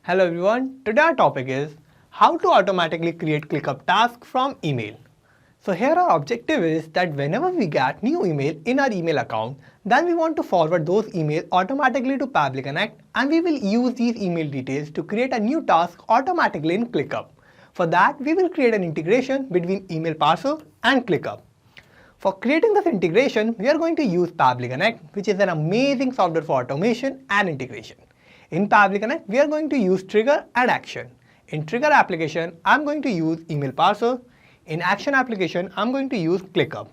Hello everyone, today our topic is how to automatically create ClickUp tasks from email. So here our objective is that whenever we get new email in our email account, then we want to forward those emails automatically to Pabbly Connect, and we will use these email details to create a new task automatically in ClickUp. For that, we will create an integration between email parser and ClickUp. For creating this integration, we are going to use Pabbly Connect, which is an amazing software for automation and integration. In Pabbly Connect, we are going to use trigger and action. In trigger application, I'm going to use email parser. In action application, I'm going to use ClickUp.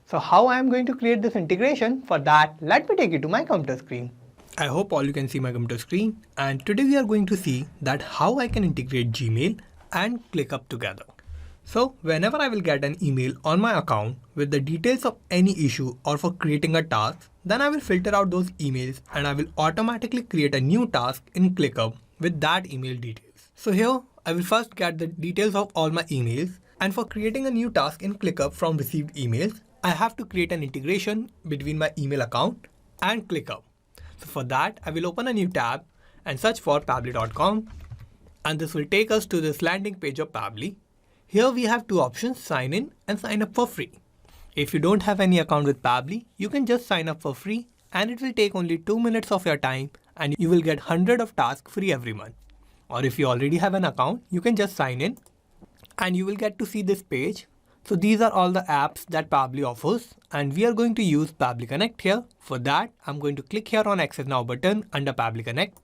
So how I am going to create this integration? For that, let me take you to my computer screen. I hope all you can see my computer screen, and today we are going to see that how I can integrate Gmail and ClickUp together. So whenever I will get an email on my account with the details of any issue or for creating a task, then I will filter out those emails and I will automatically create a new task in ClickUp with that email details. So here I will first get the details of all my emails, and for creating a new task in ClickUp from received emails, I have to create an integration between my email account and ClickUp. So for that, I will open a new tab and search for pabbly.com, and this will take us to this landing page of Pabbly. Here we have two options, sign in and sign up for free. If you don't have any account with Pabbly, you can just sign up for free, and it will take only 2 minutes of your time and you will get 100 of tasks free every month. Or if you already have an account, you can just sign in and you will get to see this page. So these are all the apps that Pabbly offers, and we are going to use Pabbly Connect here. For that, I'm going to click here on Access Now button under Pabbly Connect,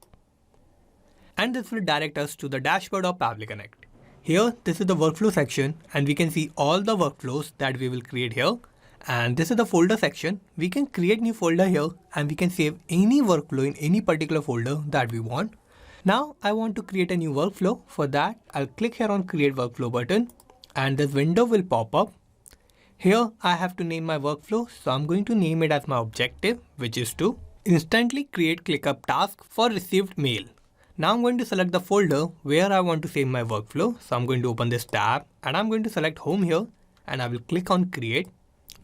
and this will direct us to the dashboard of Pabbly Connect. Here, this is the workflow section, and we can see all the workflows that we will create here. And this is the folder section. We can create new folder here, and we can save any workflow in any particular folder that we want. Now I want to create a new workflow. For that, I'll click here on Create Workflow button, and this window will pop up. Here I have to name my workflow, so I'm going to name it as my objective, which is to instantly create ClickUp task for received mail. Now I'm going to select the folder where I want to save my workflow. So I'm going to open this tab and I'm going to select home here, and I will click on create,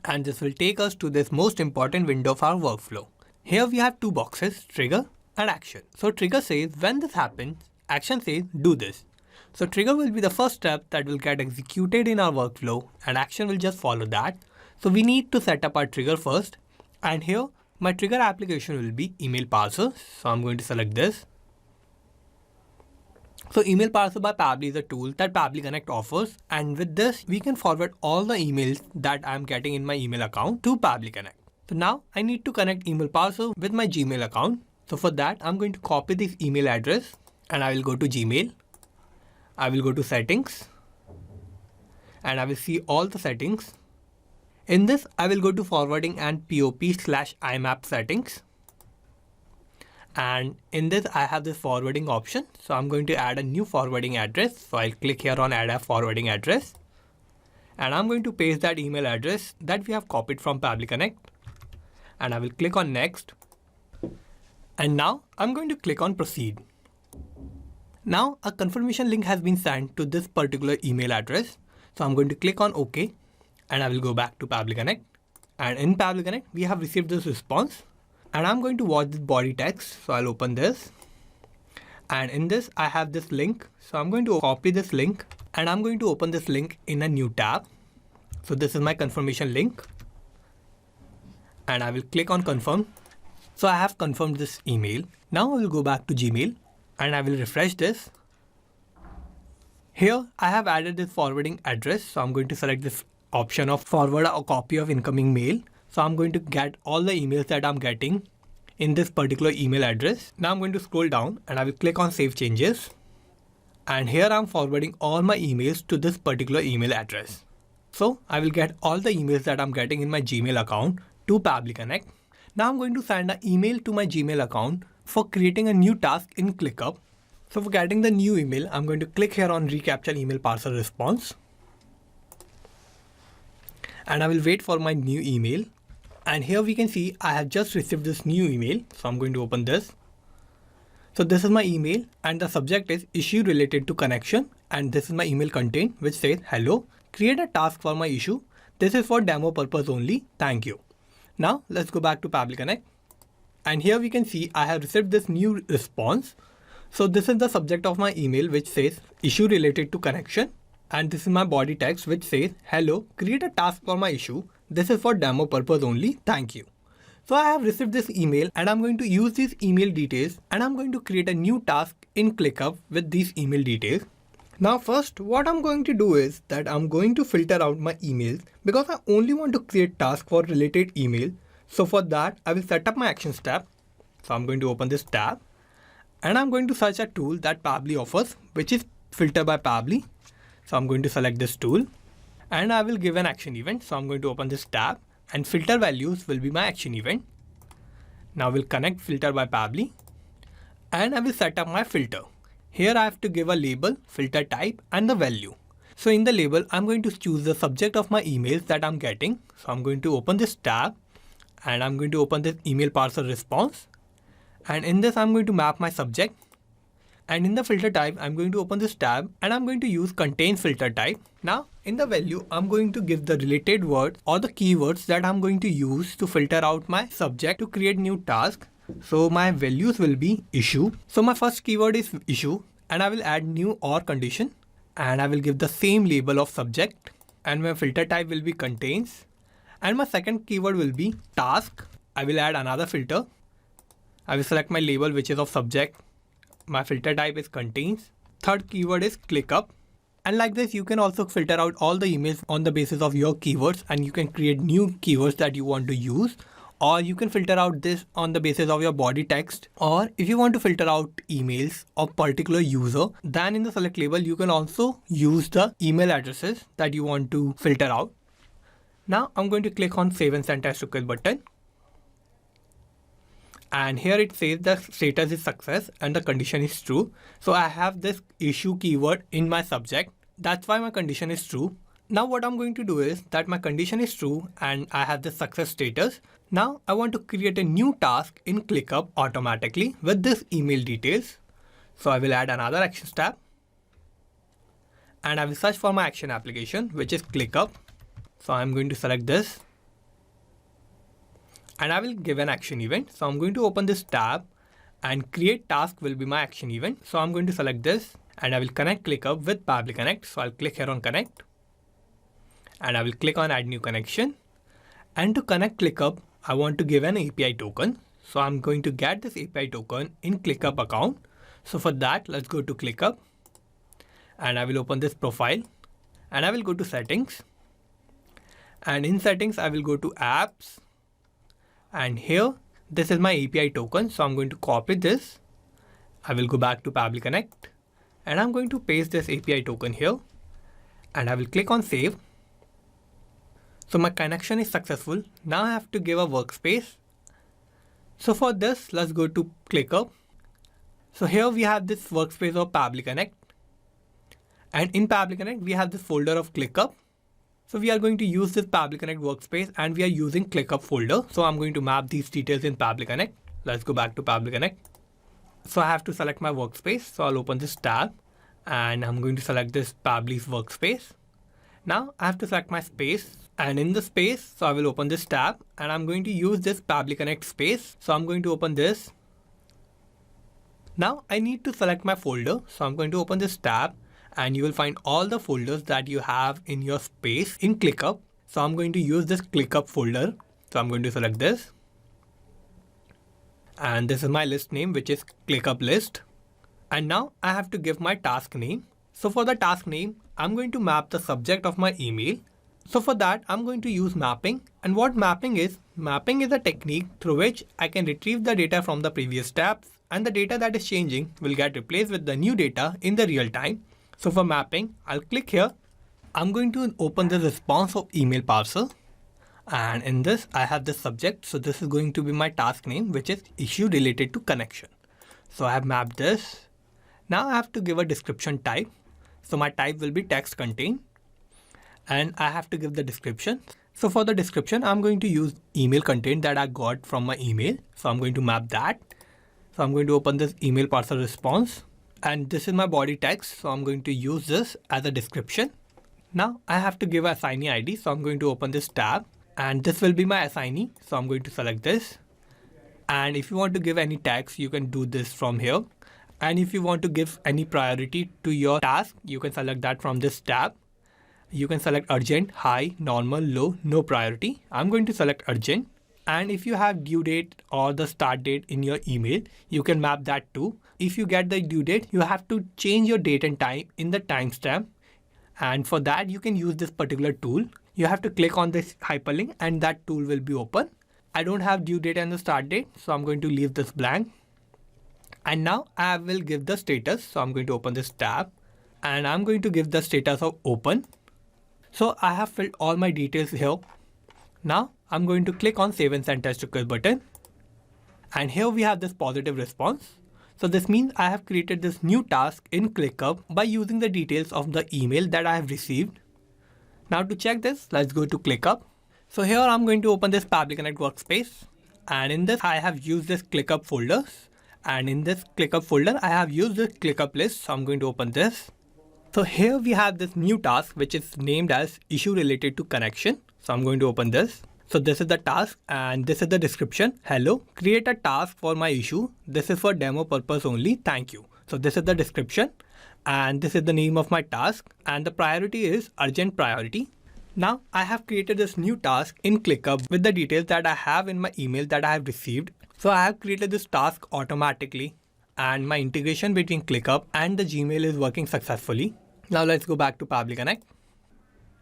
and this will take us to this most important window of our workflow. Here we have two boxes, trigger and action. So trigger says when this happens, action says do this. So trigger will be the first step that will get executed in our workflow, and action will just follow that. So we need to set up our trigger first, and here my trigger application will be email parser. So I'm going to select this. So email parser by Pabbly is a tool that Pabbly Connect offers, and with this we can forward all the emails that I'm getting in my email account to Pabbly Connect. So now I need to connect email parser with my Gmail account. So for that, I'm going to copy this email address and I will go to Gmail. I will go to settings and I will see all the settings. In this, I will go to forwarding and POP/IMAP settings. And in this, I have this forwarding option. So I'm going to add a new forwarding address. So I'll click here on add a forwarding address. And I'm going to paste that email address that we have copied from Pabbly Connect. And I will click on next. And now I'm going to click on proceed. Now a confirmation link has been sent to this particular email address. So I'm going to click on OK. And I will go back to Pabbly Connect. And in Pabbly Connect, we have received this response. And I'm going to watch this body text. So I'll open this. And in this, I have this link. So I'm going to copy this link and I'm going to open this link in a new tab. So this is my confirmation link. And I will click on confirm. So I have confirmed this email. Now I will go back to Gmail and I will refresh this. Here I have added this forwarding address. So I'm going to select this option of forward a copy of incoming mail. So I'm going to get all the emails that I'm getting in this particular email address. Now I'm going to scroll down and I will click on save changes. And here I'm forwarding all my emails to this particular email address. So I will get all the emails that I'm getting in my Gmail account to Pabbly Connect. Now I'm going to send an email to my Gmail account for creating a new task in ClickUp. So for getting the new email, I'm going to click here on recapture email parser response. And I will wait for my new email. And here we can see I have just received this new email. So I'm going to open this. So this is my email and the subject is issue related to connection. And this is my email content which says, hello, create a task for my issue. This is for demo purpose only. Thank you. Now let's go back to Pabbly Connect. And here we can see I have received this new response. So this is the subject of my email which says issue related to connection. And this is my body text which says, hello, create a task for my issue. This is for demo purpose only. Thank you. So I have received this email and I'm going to use these email details and I'm going to create a new task in ClickUp with these email details. Now first, what I'm going to do is that I'm going to filter out my emails because I only want to create tasks for related email. So for that, I will set up my actions tab. So I'm going to open this tab and I'm going to search a tool that Pabbly offers, which is filter by Pabbly. So I'm going to select this tool and I will give an action event. So I'm going to open this tab and filter values will be my action event. Now we'll connect filter by Pabbly and I will set up my filter. Here I have to give a label, filter type and the value. So in the label, I'm going to choose the subject of my emails that I'm getting. So I'm going to open this tab and I'm going to open this email parser response. And in this, I'm going to map my subject. And in the filter type, I'm going to open this tab and I'm going to use contains filter type. Now in the value, I'm going to give the related word or the keywords that I'm going to use to filter out my subject to create new task. So my values will be issue. So my first keyword is issue and I will add new or condition and I will give the same label of subject and my filter type will be contains and my second keyword will be task. I will add another filter. I will select my label which is of subject. My filter type is contains. Third keyword is ClickUp. And like this, you can also filter out all the emails on the basis of your keywords and you can create new keywords that you want to use. Or you can filter out this on the basis of your body text. Or if you want to filter out emails of particular user, then in the select label, you can also use the email addresses that you want to filter out. Now I'm going to click on Save and Send as request button. And here it says the status is success and the condition is true. So I have this issue keyword in my subject. That's why my condition is true. Now what I'm going to do is that my condition is true and I have the success status. Now I want to create a new task in ClickUp automatically with this email details. So I will add another actions tab and I will search for my action application, which is ClickUp. So I'm going to select this. And I will give an action event. So I'm going to open this tab and create task will be my action event. So I'm going to select this and I will connect ClickUp with Pabbly Connect. So I'll click here on connect and I will click on add new connection. And to connect ClickUp, I want to give an API token. So I'm going to get this API token in ClickUp account. So for that, let's go to ClickUp and I will open this profile and I will go to settings. And in settings, I will go to apps. And here, this is my API token. So I'm going to copy this. I will go back to Pabbly Connect and I'm going to paste this API token here and I will click on save. So my connection is successful. Now I have to give a workspace. So for this, let's go to ClickUp. So here we have this workspace of Pabbly Connect. And in Pabbly Connect, we have this folder of ClickUp. So we are going to use this Pabbly Connect workspace and we are using ClickUp folder. So I'm going to map these details in Pabbly Connect. Let's go back to Pabbly Connect. So I have to select my workspace. So I'll open this tab and I'm going to select this Pabbly's workspace. Now I have to select my space and in the space, so I will open this tab and I'm going to use this Pabbly Connect space. So I'm going to open this. Now I need to select my folder. So I'm going to open this tab. And you will find all the folders that you have in your space in ClickUp. So I'm going to use this ClickUp folder. So I'm going to select this. And this is my list name, which is ClickUp list. And now I have to give my task name. So for the task name, I'm going to map the subject of my email. So for that, I'm going to use mapping. And what mapping is a technique through which I can retrieve the data from the previous tabs and the data that is changing will get replaced with the new data in the real time. So for mapping, I'll click here. I'm going to open the response of email parser. And in this, I have the subject. So this is going to be my task name, which is issue related to connection. So I have mapped this. Now I have to give a description type. So my type will be text contain. And I have to give the description. So for the description, I'm going to use email content that I got from my email. So I'm going to map that. So I'm going to open this email parser response. And this is my body text. So I'm going to use this as a description. Now I have to give an assignee ID. So I'm going to open this tab and this will be my assignee. So I'm going to select this. And if you want to give any tags, you can do this from here. And if you want to give any priority to your task, you can select that from this tab. You can select urgent, high, normal, low, no priority. I'm going to select urgent. And if you have due date or the start date in your email, you can map that too. If you get the due date, you have to change your date and time in the timestamp. And for that, you can use this particular tool. You have to click on this hyperlink and that tool will be open. I don't have due date and the start date, so I'm going to leave this blank. And now I will give the status. So I'm going to open this tab and I'm going to give the status of open. So I have filled all my details here. Now I'm going to click on save and send test request button. And here we have this positive response. So this means I have created this new task in ClickUp by using the details of the email that I have received. Now to check this, let's go to ClickUp. So here I'm going to open this Pabbly Connect workspace. And in this I have used this ClickUp folders. And in this ClickUp folder, I have used this ClickUp list. So I'm going to open this. So here we have this new task, which is named as issue related to connection. So I'm going to open this. So this is the task and this is the description. Hello, create a task for my issue. This is for demo purpose only. Thank you. So this is the description and this is the name of my task and the priority is urgent priority. Now I have created this new task in ClickUp with the details that I have in my email that I have received. So I have created this task automatically and my integration between ClickUp and the Gmail is working successfully. Now let's go back to Pabbly Connect.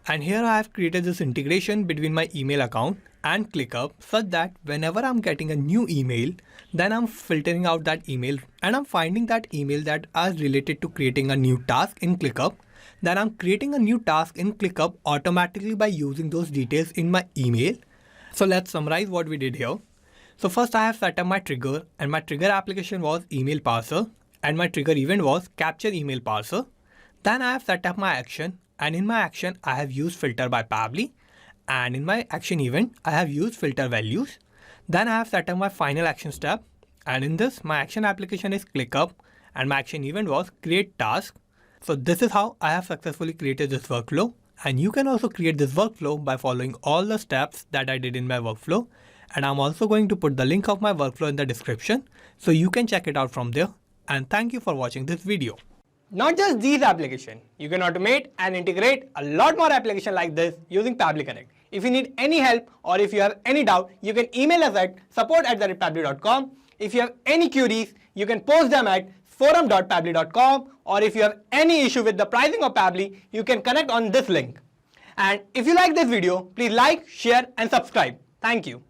And here I have created this integration between my email account and ClickUp such that whenever I'm getting a new email, then I'm filtering out that email and I'm finding that email that is related to creating a new task in ClickUp. Then I'm creating a new task in ClickUp automatically by using those details in my email. So let's summarize what we did here. So first I have set up my trigger and my trigger application was email parser and my trigger event was capture email parser. Then I have set up my action and in my action I have used filter by Pabbly and in my action event I have used filter values. Then I have set up my final action step and in this my action application is ClickUp and my action event was create task. So this is how I have successfully created this workflow and you can also create this workflow by following all the steps that I did in my workflow. And I'm also going to put the link of my workflow in the description so you can check it out from there. And thank you for watching this video. Not just these applications, you can automate and integrate a lot more applications like this using Pabbly Connect. If you need any help or if you have any doubt, you can email us at support@pabbly.com. If you have any queries, you can post them at forum.pabbly.com, or if you have any issue with the pricing of Pabbly, you can connect on this link. And if you like this video, please like, share and subscribe. Thank you.